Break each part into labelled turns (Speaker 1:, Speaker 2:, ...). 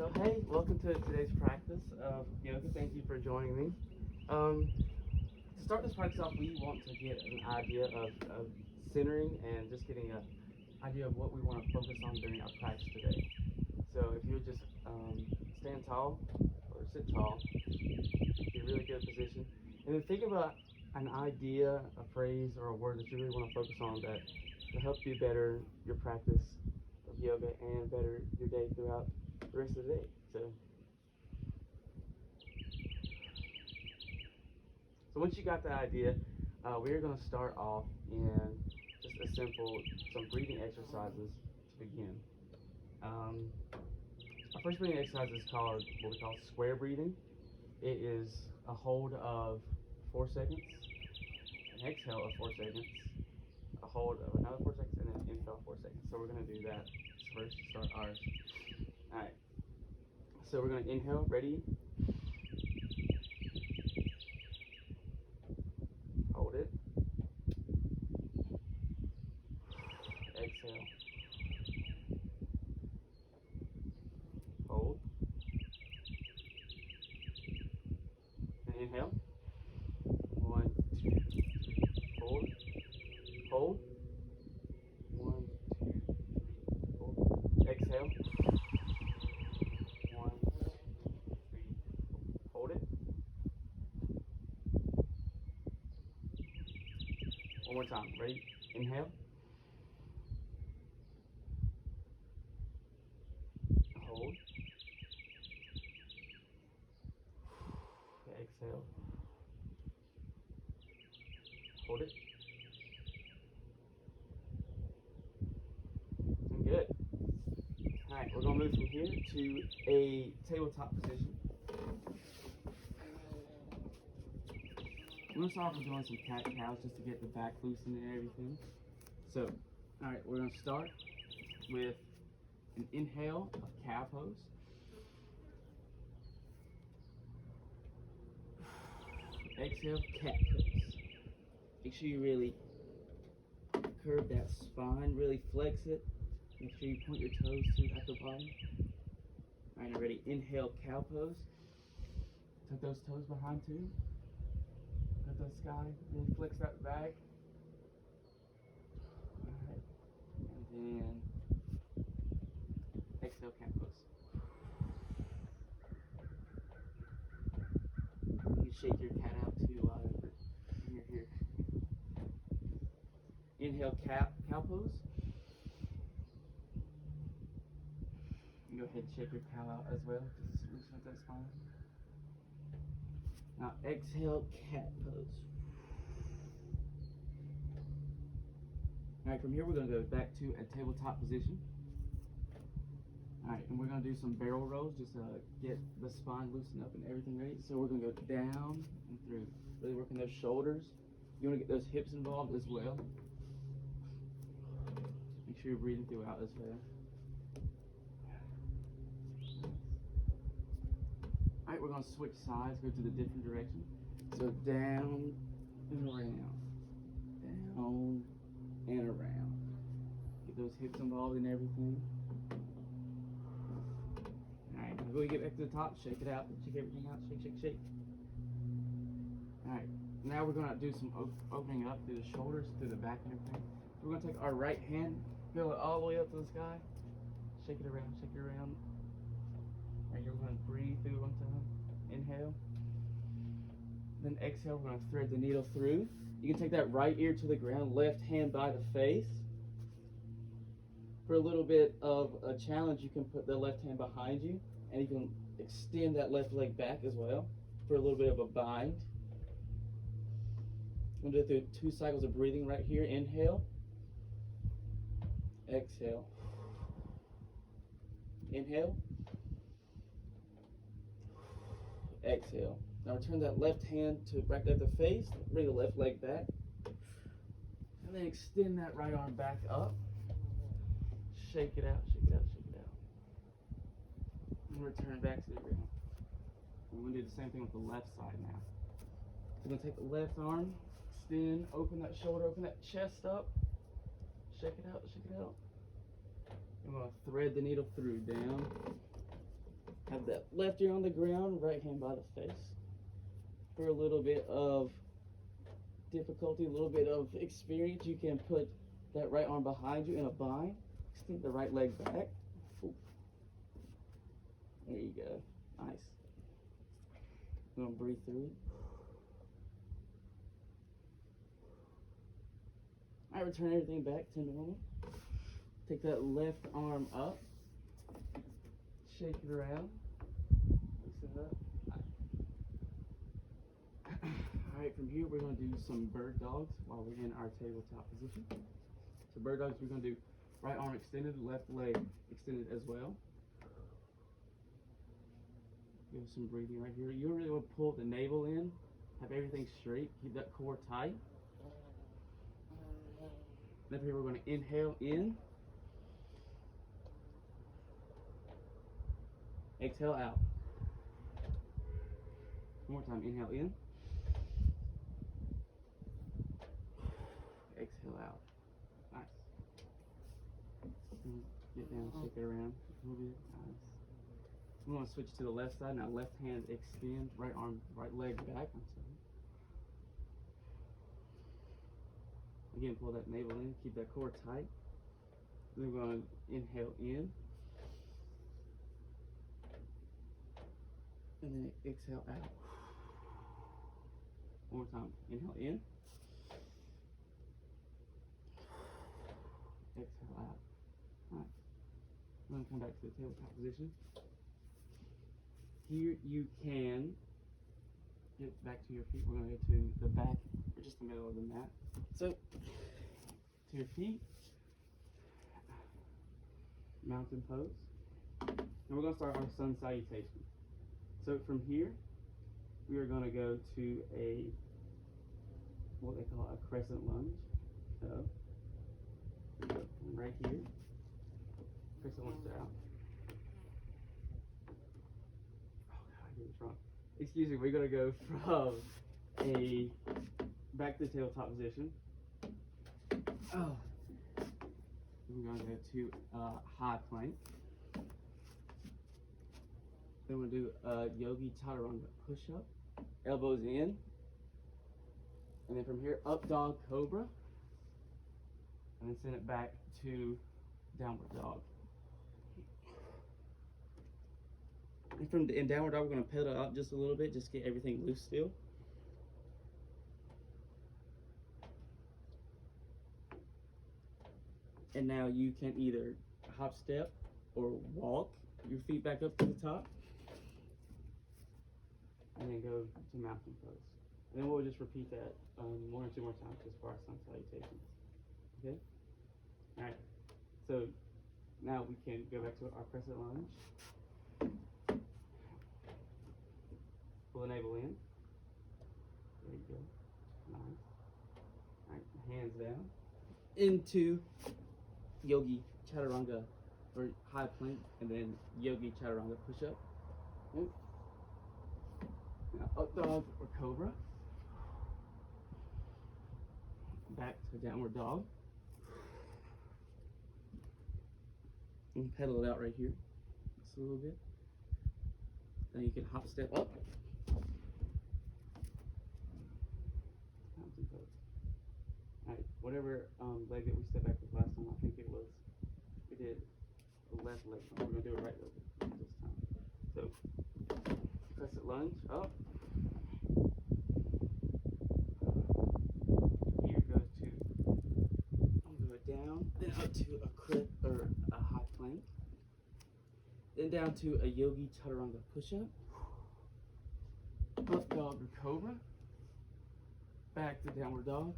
Speaker 1: So hey, welcome to today's practice of yoga. Thank you for joining me. To start this practice off, we want to get an idea of centering and just getting an idea of what we want to focus on during our practice today. So if you would just stand tall or sit tall, be a really good position, and then think about an idea, a phrase, or a word that you really want to focus on that will help you better your practice of yoga and better your day throughout the rest of the day. So once you got that idea, we're going to start off in just some breathing exercises to begin. Our first breathing exercise is called what we call square breathing. It is a hold of 4 seconds, an exhale of 4 seconds, a hold of another 4 seconds, and an inhale of 4 seconds. So we're going to do that first to start ours. All right. So we're going to inhale. Ready? Hold it. Exhale. Hold. And inhale. 1, 2, 3, 4. Hold. 1, 2, 3, 4. Exhale. 1, 2, 3, 4. Hold it. One more time. Ready? Inhale. Hold. Exhale. Hold it. And good. Alright, we're going to move from here to a tabletop position. I'm going to start off with doing some cat-cows just to get the back loosened and everything. So, alright, we're going to start with an inhale of cow pose. Exhale, cat pose. Make sure you really curve that spine, really flex it. Make sure you point your toes to the upper body. Alright, now ready? Inhale, cow pose. Tuck those toes behind too. Cut the sky, really flex that back. Alright, and then exhale, cat pose. You can shake your cat out too while you're here. Inhale, cow pose. You go ahead and shake your cow out as well, just to loosen up that spine. Now exhale, cat pose. Alright, from here we're going to go back to a tabletop position. Alright, and we're going to do some barrel rolls just to get the spine loosened up and everything ready. So we're going to go down and through, really working those shoulders. You want to get those hips involved as well. Make sure you're breathing throughout as well. Alright, we're going to switch sides, go to the different direction. So down and around. Down and around. Get those hips involved in everything. Alright, now when we get back to the top, shake it out. Shake everything out. Shake, shake, shake. Alright, now we're going to do some opening up through the shoulders, through the back and everything. So we're going to take our right hand, go it all the way up to the sky. Shake it around, shake it around. Alright, you're going to breathe through one time. Inhale. Then exhale, we're going to thread the needle through. You can take that right ear to the ground, left hand by the face. For a little bit of a challenge, you can put the left hand behind you, and you can extend that left leg back as well for a little bit of a bind. I'm going to do 2 cycles of breathing right here. Inhale. Exhale. Inhale. Exhale. Now return that left hand to back at the face. Bring the left leg back. And then extend that right arm back up. Shake it out, shake it out, shake it out. And return back to the ground. We're going to do the same thing with the left side now. So we're going to take the left arm, extend, open that shoulder, open that chest up. Shake it out, shake it out. I'm going to thread the needle through, down Have that left ear on the ground, right hand by the face. For a little bit of difficulty, a little bit of experience, you can put that right arm behind you in a bind. Extend the right leg back. Ooh. There you go. Nice. You're gonna breathe through it. Alright, return everything back to normal. Take that left arm up. Shake it around. Loosen it up. Alright, from here we're going to do some bird dogs while we're in our tabletop position. So bird dogs, we're going to do right arm extended, left leg extended as well. Give some breathing right here. You really want to pull the navel in, have everything straight, keep that core tight. Then here we're going to inhale in. Exhale out. One more time, inhale in. Exhale out. Nice. And get down, shake it around a little bit. Nice. I'm going to switch to the left side. Now left hand extend, right arm, right leg back. I'm sorry. Again, pull that navel in, keep that core tight. Then we're going to inhale in. And then exhale out. One more time. Inhale in. Exhale out. Alright. I'm going to come back to the tabletop position. Here you can get back to your feet. We're going to go to the back, or just the middle of the mat. So, to your feet. Mountain pose. And we're going to start our sun salutation. So from here, we are going to go to what they call a crescent lunge. So, right here, crescent lunge out. Oh God, I did this wrong. Excuse me, we're going to go from back to the tabletop position. Oh. We're going to go to high plank. Then we'll do a Yogi Chaturanga push-up, elbows in, and then from here up dog cobra, and then send it back to downward dog. And in downward dog, we're going to pedal out just a little bit, just get everything loose still. And now you can either hop step or walk your feet back up to the top. And then go to mountain pose. And then we'll just repeat that 1 or 2 more times just for our sun salutations. Okay? Alright. So now we can go back to our crescent lunge. Pull the navel in. There you go. Nice. Alright, hands down. Into Yogi Chaturanga or high plank, and then Yogi Chaturanga push up. Okay. Now up dog or cobra. Back to downward dog. And pedal it out right here. Just a little bit. Then you can hop step up. Mountain pose. Alright, whatever leg that we stepped back with last time, I think it was, we did the left leg. We're going to do it right leg this time. So, crescent lunge, up. Here goes to, I'm going to go down, then up to a high plank. Then down to a Yogi Chaturanga push-up. Up dog or cobra. Back to downward dog.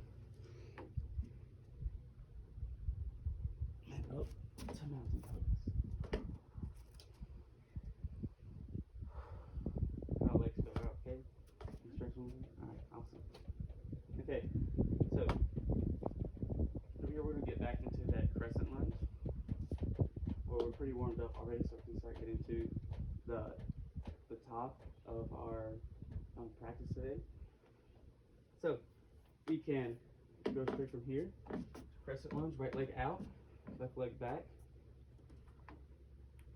Speaker 1: And up to mountain pose. How legs go out, okay? Instructions? Alright, awesome. Okay, so from here we're going to get back into that crescent lunge. Well, we're pretty warmed up already, so we can start getting to the top of our practice today. So we can go straight from here. Crescent lunge, right leg out, left leg back.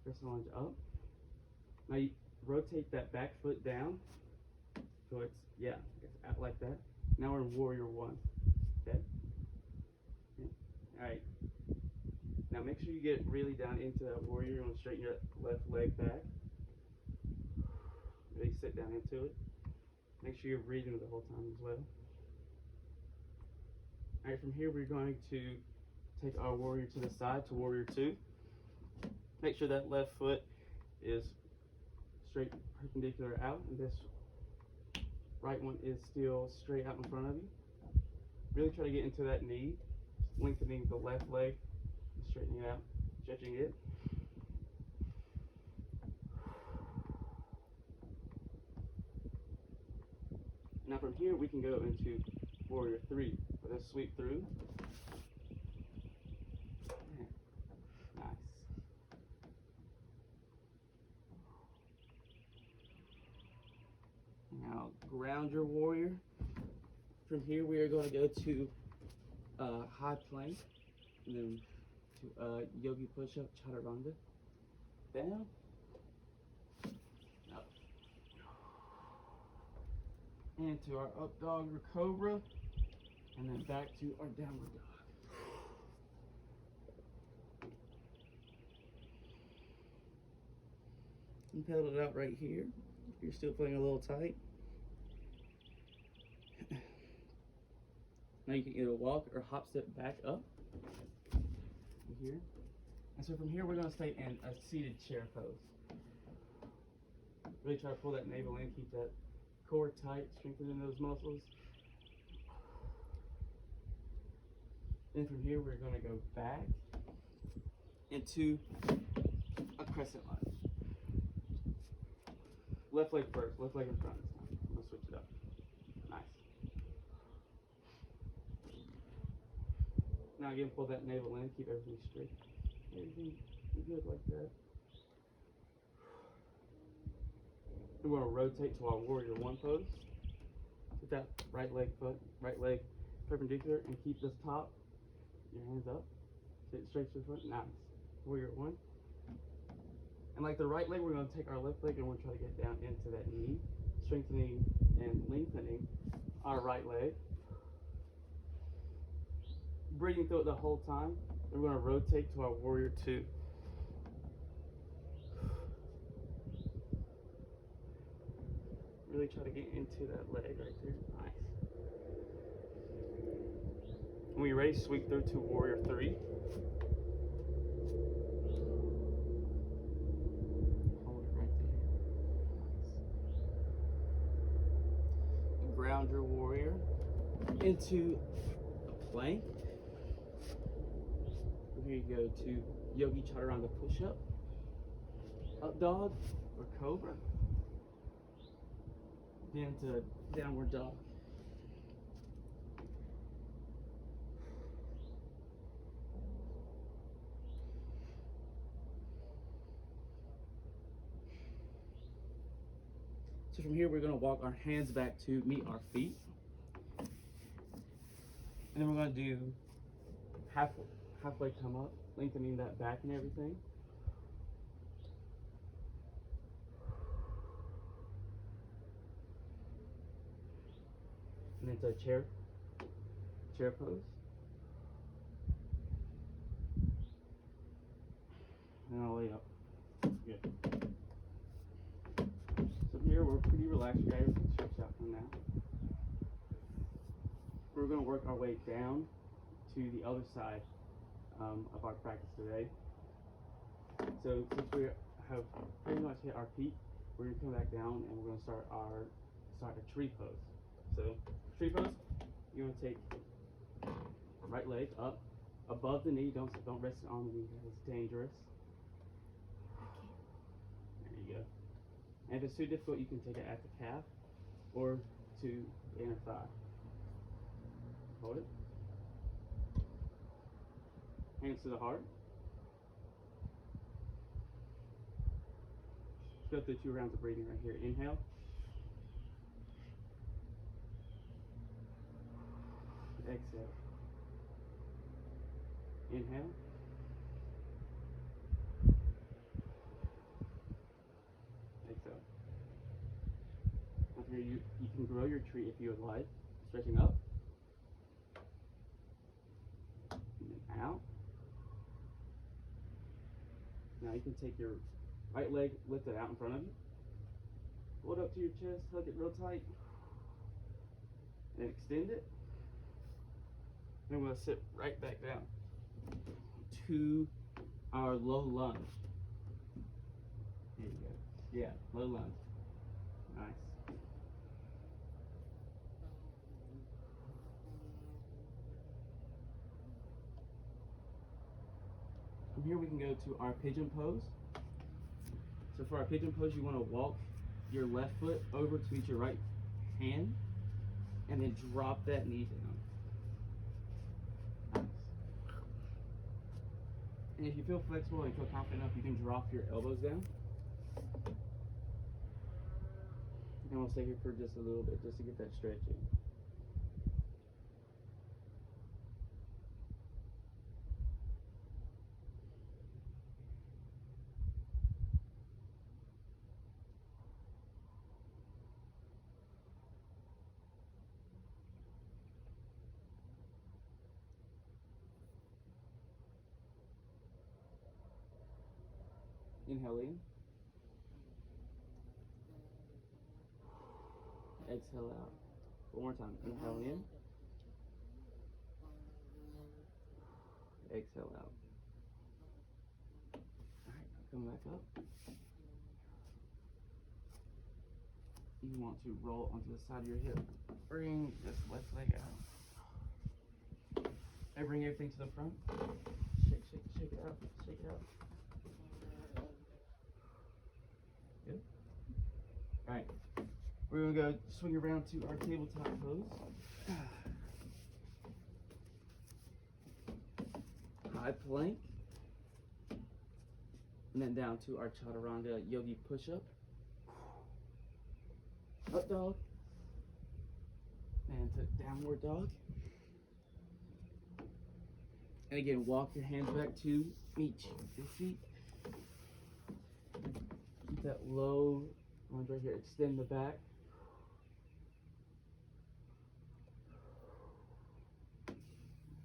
Speaker 1: Crescent lunge up. Now you rotate that back foot down. So it's, yeah, it's out like that. Now we're in warrior one. Okay? Okay. Alright. Now make sure you get really down into that warrior. You're going to straighten your left leg back. Really sit down into it. Make sure you're breathing the whole time as well. Alright, from here we're going to take our warrior to the side to warrior two. Make sure that left foot is straight perpendicular out, and this right one is still straight out in front of you. Really try to get into that knee, lengthening the left leg, straightening it out, stretching it. Now from here we can go into warrior three with a sweep through. Nice. Now ground your warrior. From here we are going to go to high plank, and then to yogi push-up, chaturanga. Down, up, and to our up dog or cobra, and then back to our downward dog. And pedal it out right here if you're still feeling a little tight. Now you can either walk or hop step back up here. And so from here we're going to stay in a seated chair pose. Really try to pull that navel in, keep that core tight, strengthening those muscles. Then from here we're going to go back into a crescent lunge. Left leg first, left leg in front this time. I'm going to switch it up. Nice. Now again, pull that navel in, keep everything straight. Everything good like that. We're going to rotate to our warrior one pose. Put that right leg perpendicular, and keep this top, your hands up, sit straight to the front. Nice. Warrior one. And like the right leg, we're going to take our left leg and we're going to try to get down into that knee, strengthening and lengthening our right leg. Breathing through it the whole time. We're going to rotate to our warrior two. Really try to get into that leg right there. Nice. When you're ready, sweep through to warrior three. Hold it right there. Nice. Ground your warrior into a plank. Here you go to yogi chaturanga push-up, up dog or cobra, then to downward dog. So from here we're going to walk our hands back to meet our feet, and then we're going to do halfway come up, lengthening that back and everything. And then to a chair pose. And I'll lay up. Good. So here we're pretty relaxed. We got everything stretched out from now. We're going to work our way down to the other side of our practice today. So since we have pretty much hit our peak, we're going to come back down and we're going to start a tree pose. So tree pose, you're going to take right leg up above the knee. Don't rest it on the knee. It's dangerous. There you go. And if it's too difficult, you can take it at the calf or to the inner thigh. Hold it. Hands to the heart. Go through 2 rounds of breathing right here. Inhale. Exhale. Inhale. can grow your tree if you would like. Stretching up and then out. Now you can take your right leg, lift it out in front of you. Pull it up to your chest, hug it real tight, and extend it. Then we'll sit right back down to our low lunge. There you go. Yeah, low lunge. Nice. From here we can go to our pigeon pose. So for our pigeon pose, you want to walk your left foot over to meet your right hand, and then drop that knee down. Nice. And if you feel flexible and feel confident enough, you can drop your elbows down. And we'll stay here for just a little bit, just to get that stretch in. Inhale in. Exhale out. One more time. Inhale in. Exhale out. Alright, come back up. You want to roll onto the side of your hip. Bring this left leg out. And bring everything to the front. Shake, shake, shake it out. Shake it out. Good. Alright. We're going to go swing around to our tabletop pose. High plank. And then down to our chaturanga yogi push-up. Up dog. And to downward dog. And again, walk your hands back to meet your feet. Keep that low lunge right here. Extend the back.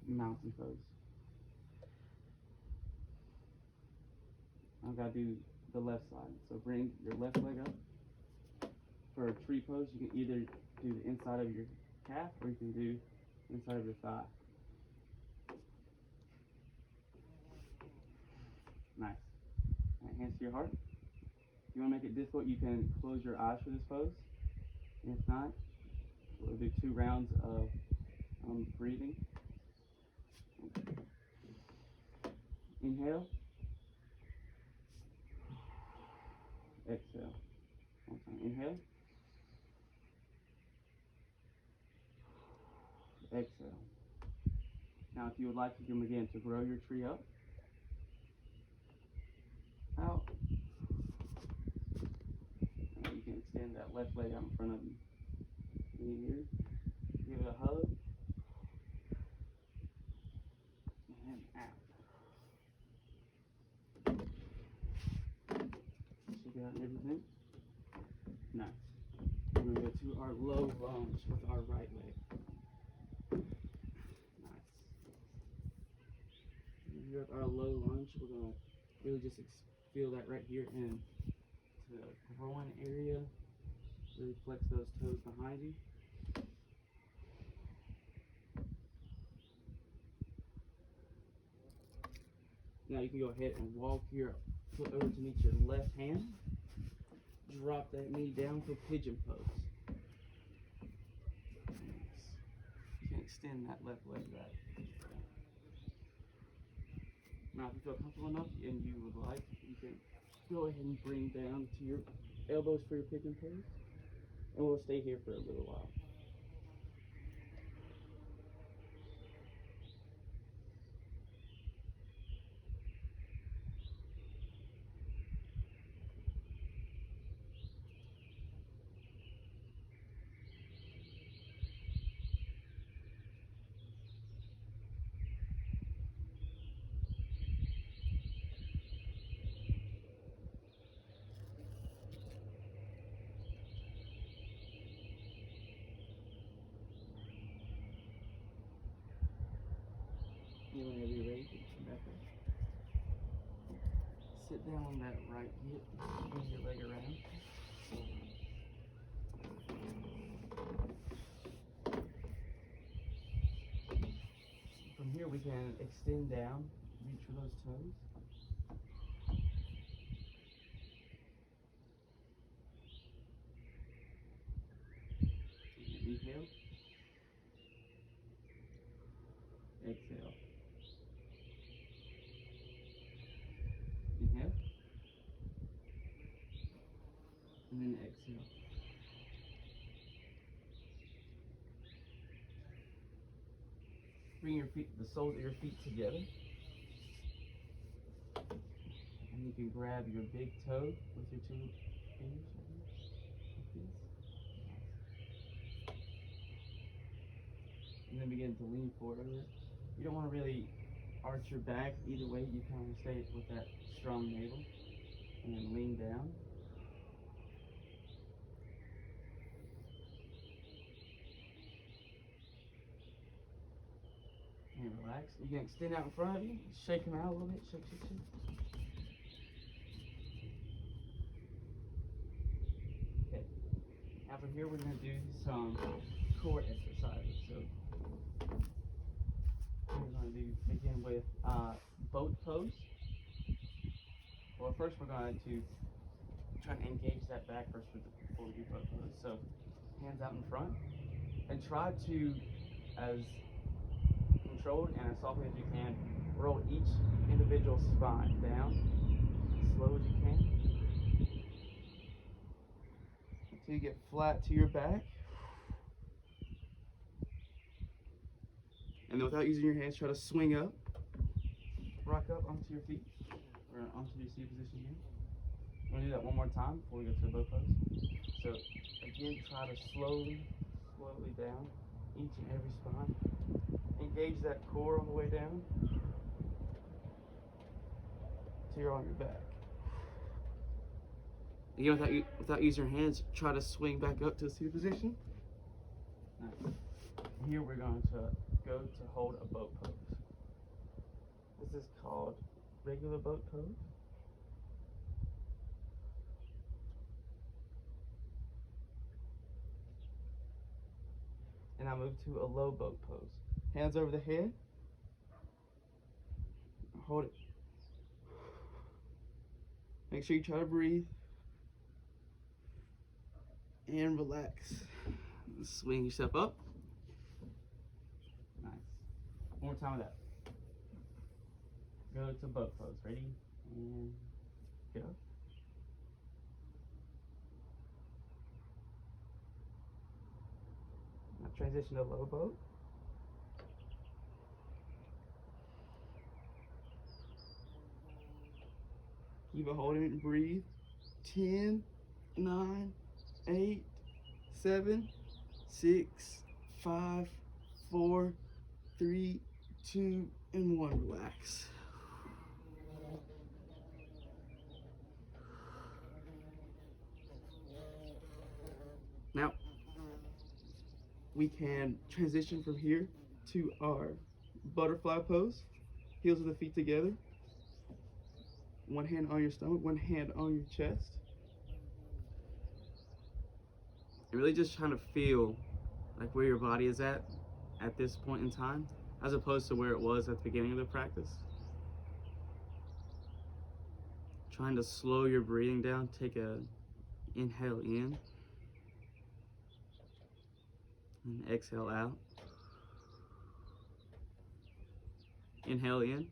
Speaker 1: Mountain pose. I've got to do the left side. So bring your left leg up. For a tree pose, you can either do the inside of your calf or you can do inside of your thigh. Nice. Right, hands to your heart. If you want to make it difficult, you can close your eyes for this pose. And if not, we'll do 2 rounds of breathing. Inhale. Exhale. One time. Inhale. Exhale. Now, if you would like, you can begin to grow your tree up. Out. And you can extend that left leg out in front of you. In here. Give it a hug. And out. Shake it out and everything. Nice. We're going to go to our low lunge with our right leg. Nice. And here with our low lunge, we're going to really just feel that right here in the groin area. Really flex those toes behind you. Now you can go ahead and walk your foot over to meet your left hand. Drop that knee down for pigeon pose. Nice. You can extend that left leg back. Now if you feel comfortable enough and you would like, you can go ahead and bring down to your elbows for your pigeon pose. And we'll stay here for a little while. sit down on that right hip, bring your leg around. From here we can extend down, reach for those toes. Inhale. Exhale. Inhale. And then exhale. Bring your feet, the soles of your feet together. And you can grab your big toe with your 2 fingers like this. And then begin to lean forward. You don't want to really arch your back either way. You kind of stay with that strong navel. And then lean down. And relax. You can extend out in front of you. Shake them out a little bit. Shake, shake, shake. Okay. Now from here we're going to do some core exercises. So we're going to begin with boat pose. Well, first we're going to try to engage that back first before we do boat pose. So hands out in front, and try to, as controlled and as softly as you can, roll each individual spine down as slow as you can until you get flat to your back. And then without using your hands, try to swing up, rock up onto your feet, or onto your seated position here. I'm going to do that one more time before we go to the boat pose. So again, try to slowly down each and every spine. Engage that core all the way down till you're on your back. Again, without using your hands, try to swing back up to a seated position. Nice. Here we're going to go to hold a boat pose. This is called regular boat pose. And I move to a low boat pose. Hands over the head. Hold it. Make sure you try to breathe. And relax. Swing yourself up. Nice. One more time with that. Go to boat pose. Ready? And go. Now transition to low boat. Keep it holding and breathe. 10, 9, 8, 7, 6, 5, 4, 3, 2, and 1. Relax. Now, we can transition from here to our butterfly pose. Heels of the feet together. One hand on your stomach, one hand on your chest. And really just trying to feel like where your body is at this point in time, as opposed to where it was at the beginning of the practice. Trying to slow your breathing down. Take a inhale in and exhale out. Inhale in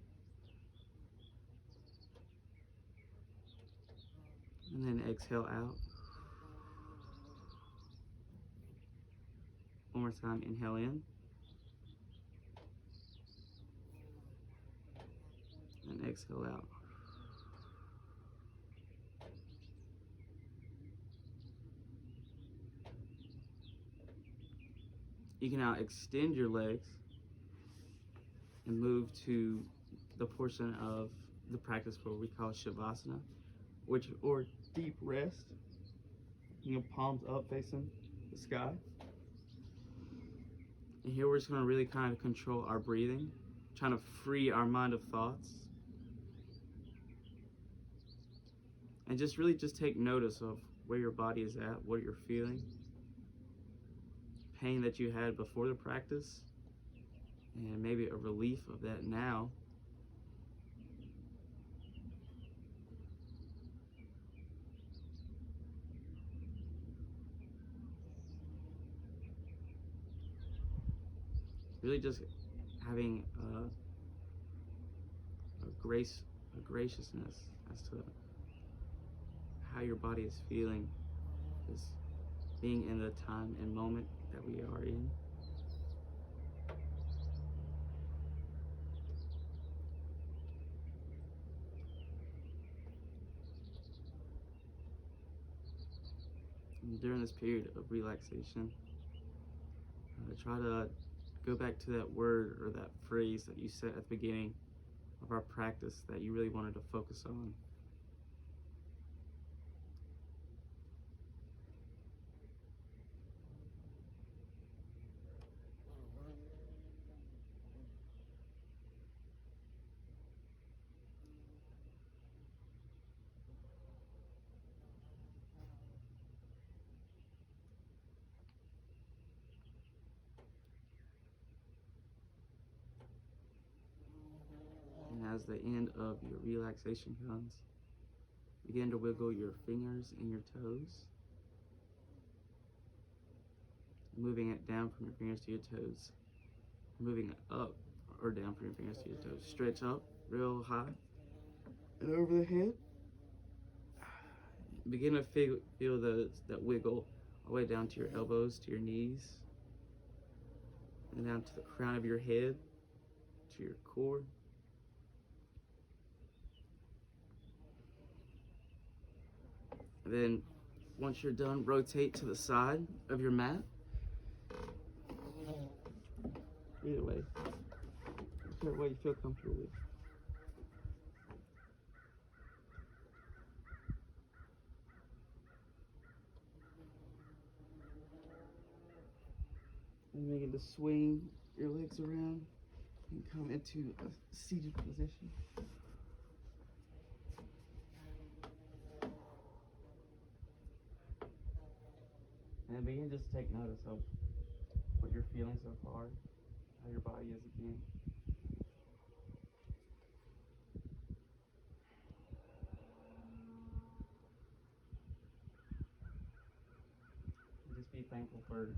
Speaker 1: and then exhale out. One more time, inhale in and exhale out. You can now extend your legs and move to the portion of the practice where we call Shavasana, or deep rest. You know, palms up facing the sky. And here we're just going to really kind of control our breathing, trying to free our mind of thoughts. And just really just take notice of where your body is at, what you're feeling, pain that you had before the practice, and maybe a relief of that now. Really just having a graciousness as to how your body is feeling, just being in the time and moment that we are in. And during this period of relaxation, try to go back to that word or that phrase that you said at the beginning of our practice that you really wanted to focus on. And as the end of your relaxation comes, begin to wiggle your fingers and your toes, moving it down from your fingers to your toes, moving it up or down from your fingers to your toes. Stretch up real high and over the head. Begin to feel that wiggle all the way down to your elbows, to your knees, and down to the crown of your head, to your core. And then once you're done, rotate to the side of your mat. Either way, whichever way you feel comfortable with. And begin to swing your legs around and come into a seated position. And begin just to take notice of what you're feeling so far, how your body is again. And just be thankful for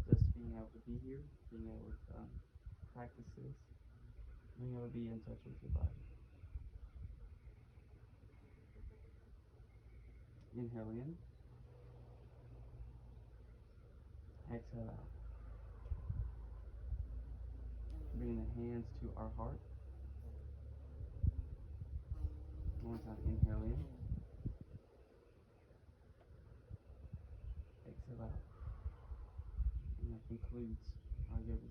Speaker 1: just being able to be here, being able to practice this, being able to be in touch with your body. Inhale in. Exhale out. Bring the hands to our heart. One time, inhale in. Exhale out. And that concludes our yoga